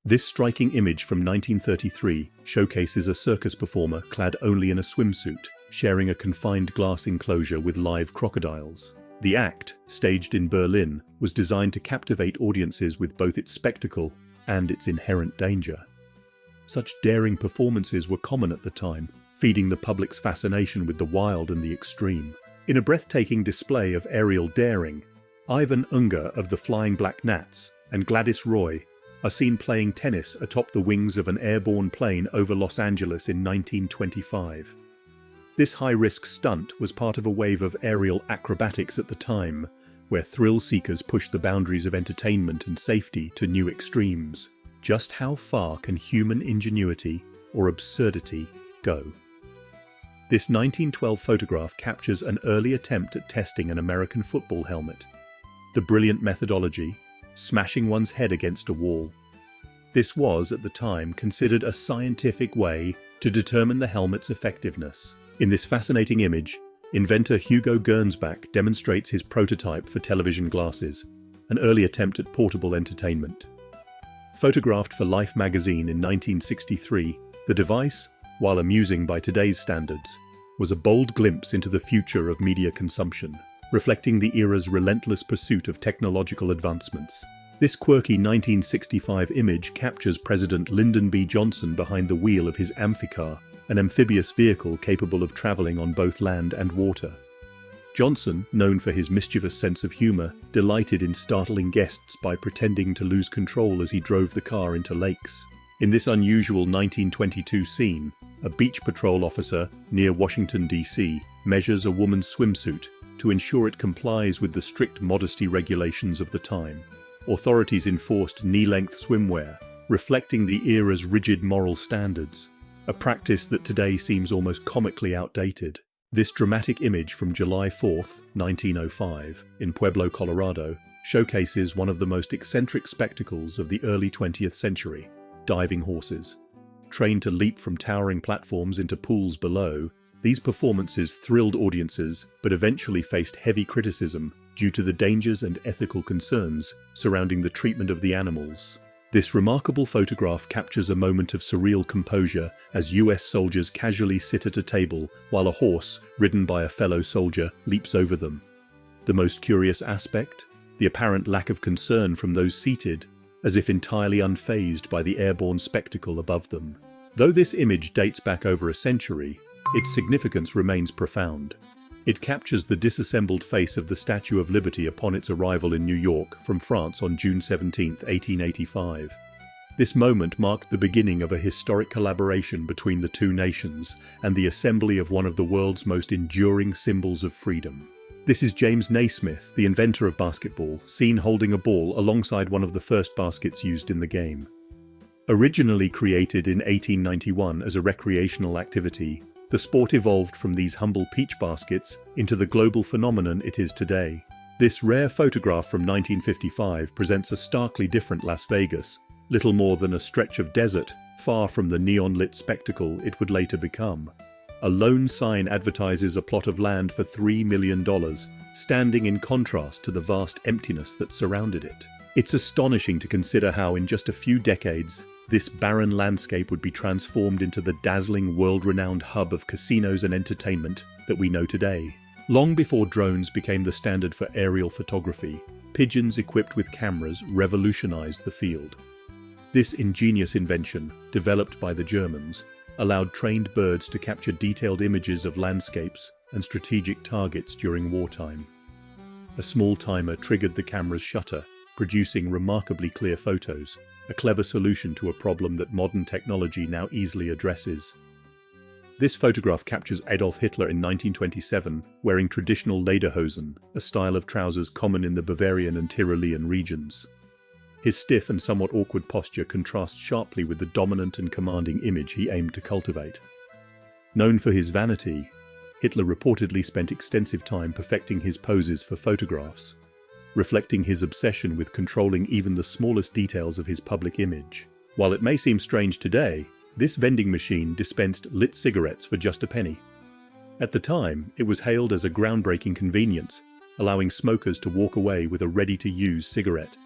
This striking image from 1933 showcases a circus performer clad only in a swimsuit, sharing a confined glass enclosure with live crocodiles. The act, staged in Berlin, was designed to captivate audiences with both its spectacle and its inherent danger. Such daring performances were common at the time, feeding the public's fascination with the wild and the extreme. In a breathtaking display of aerial daring, Ivan Unger of the Flying Black Gnats and Gladys Roy are seen playing tennis atop the wings of an airborne plane over Los Angeles in 1925. This high-risk stunt was part of a wave of aerial acrobatics at the time, where thrill-seekers pushed the boundaries of entertainment and safety to new extremes. Just how far can human ingenuity or absurdity go? This 1912 photograph captures an early attempt at testing an American football helmet. The brilliant methodology, smashing one's head against a wall. This was, at the time, considered a scientific way to determine the helmet's effectiveness. In this fascinating image, inventor Hugo Gernsback demonstrates his prototype for television glasses, an early attempt at portable entertainment. Photographed for Life magazine in 1963, the device, while amusing by today's standards, was a bold glimpse into the future of media consumption, reflecting the era's relentless pursuit of technological advancements. This quirky 1965 image captures President Lyndon B. Johnson behind the wheel of his amphicar, an amphibious vehicle capable of traveling on both land and water. Johnson, known for his mischievous sense of humor, delighted in startling guests by pretending to lose control as he drove the car into lakes. In this unusual 1922 scene, a beach patrol officer near Washington, D.C., measures a woman's swimsuit to ensure it complies with the strict modesty regulations of the time. Authorities enforced knee-length swimwear, reflecting the era's rigid moral standards, a practice that today seems almost comically outdated. This dramatic image from July 4, 1905, in Pueblo, Colorado, showcases one of the most eccentric spectacles of the early 20th century: diving horses. Trained to leap from towering platforms into pools below, these performances thrilled audiences but eventually faced heavy criticism due to the dangers and ethical concerns surrounding the treatment of the animals. This remarkable photograph captures a moment of surreal composure as US soldiers casually sit at a table while a horse, ridden by a fellow soldier, leaps over them. The most curious aspect? The apparent lack of concern from those seated, as if entirely unfazed by the airborne spectacle above them. Though this image dates back over a century, its significance remains profound. It captures the disassembled face of the Statue of Liberty upon its arrival in New York from France on June 17, 1885. This moment marked the beginning of a historic collaboration between the two nations and the assembly of one of the world's most enduring symbols of freedom. This is James Naismith, the inventor of basketball, seen holding a ball alongside one of the first baskets used in the game. Originally created in 1891 as a recreational activity, the sport evolved from these humble peach baskets into the global phenomenon it is today. This rare photograph from 1955 presents a starkly different Las Vegas, little more than a stretch of desert, far from the neon-lit spectacle it would later become. A lone sign advertises a plot of land for $3 million, standing in contrast to the vast emptiness that surrounded it. It's astonishing to consider how in just a few decades, this barren landscape would be transformed into the dazzling world-renowned hub of casinos and entertainment that we know today. Long before drones became the standard for aerial photography, pigeons equipped with cameras revolutionized the field. This ingenious invention, developed by the Germans, allowed trained birds to capture detailed images of landscapes and strategic targets during wartime. A small timer triggered the camera's shutter, producing remarkably clear photos, a clever solution to a problem that modern technology now easily addresses. This photograph captures Adolf Hitler in 1927 wearing traditional lederhosen, a style of trousers common in the Bavarian and Tyrolean regions. His stiff and somewhat awkward posture contrasts sharply with the dominant and commanding image he aimed to cultivate. Known for his vanity, Hitler reportedly spent extensive time perfecting his poses for photographs, reflecting his obsession with controlling even the smallest details of his public image. While it may seem strange today, this vending machine dispensed lit cigarettes for just a penny. At the time, it was hailed as a groundbreaking convenience, allowing smokers to walk away with a ready-to-use cigarette.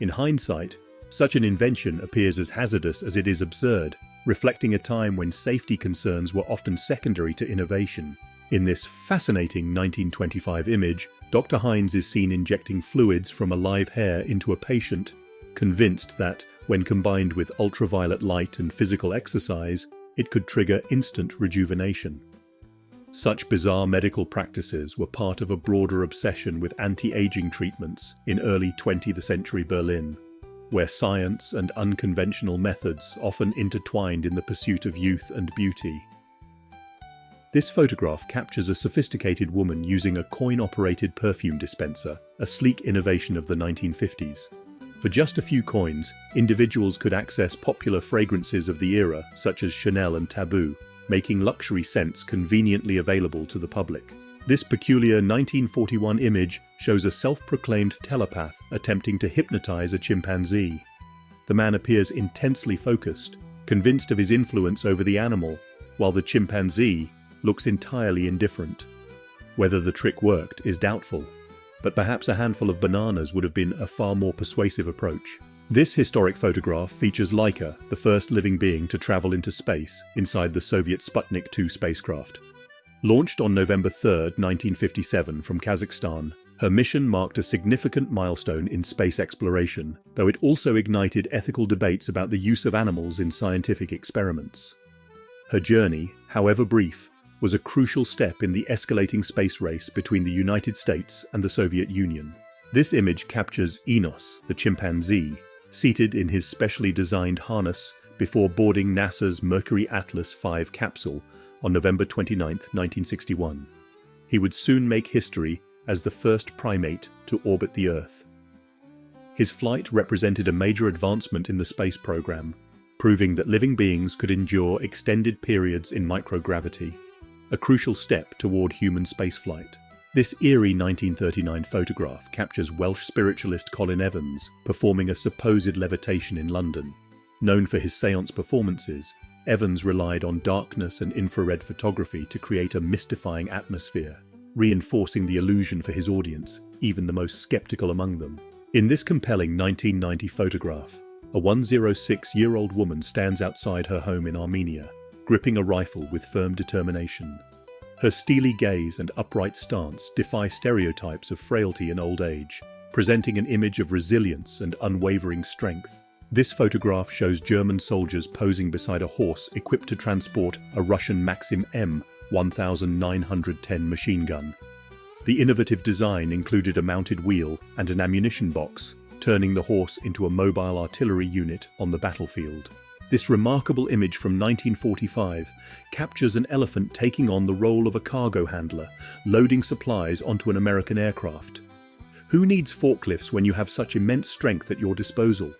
In hindsight, Such an invention appears as hazardous as it is absurd, reflecting a time when safety concerns were often secondary to innovation. In this fascinating 1925 image, Dr. Hines is seen injecting fluids from a live hair into a patient, convinced that, when combined with ultraviolet light and physical exercise, it could trigger instant rejuvenation. Such bizarre medical practices were part of a broader obsession with anti-aging treatments in early 20th century Berlin, where science and unconventional methods often intertwined in the pursuit of youth and beauty. This photograph captures a sophisticated woman using a coin-operated perfume dispenser, a sleek innovation of the 1950s. For just a few coins, individuals could access popular fragrances of the era, such as Chanel and Taboo, making luxury scents conveniently available to the public. This peculiar 1941 image shows a self-proclaimed telepath attempting to hypnotize a chimpanzee. The man appears intensely focused, convinced of his influence over the animal, while the chimpanzee looks entirely indifferent. Whether the trick worked is doubtful, but perhaps a handful of bananas would have been a far more persuasive approach. This historic photograph features Laika, the first living being to travel into space inside the Soviet Sputnik 2 spacecraft. Launched on November 3, 1957 from Kazakhstan, her mission marked a significant milestone in space exploration, though it also ignited ethical debates about the use of animals in scientific experiments. Her journey, however brief, was a crucial step in the escalating space race between the United States and the Soviet Union. This image captures Enos, the chimpanzee, seated in his specially designed harness before boarding NASA's Mercury Atlas V capsule on November 29, 1961. He would soon make history as the first primate to orbit the Earth. His flight represented a major advancement in the space program, proving that living beings could endure extended periods in microgravity, a crucial step toward human spaceflight. This eerie 1939 photograph captures Welsh spiritualist Colin Evans performing a supposed levitation in London. Known for his seance performances, Evans relied on darkness and infrared photography to create a mystifying atmosphere, reinforcing the illusion for his audience, even the most skeptical among them. In this compelling 1990 photograph, a 106-year-old woman stands outside her home in Armenia, gripping a rifle with firm determination. Her steely gaze and upright stance defy stereotypes of frailty and old age, presenting an image of resilience and unwavering strength. This photograph shows German soldiers posing beside a horse equipped to transport a Russian Maxim M 1910 machine gun. The innovative design included a mounted wheel and an ammunition box, turning the horse into a mobile artillery unit on the battlefield. This remarkable image from 1945 captures an elephant taking on the role of a cargo handler, loading supplies onto an American aircraft. Who needs forklifts when you have such immense strength at your disposal?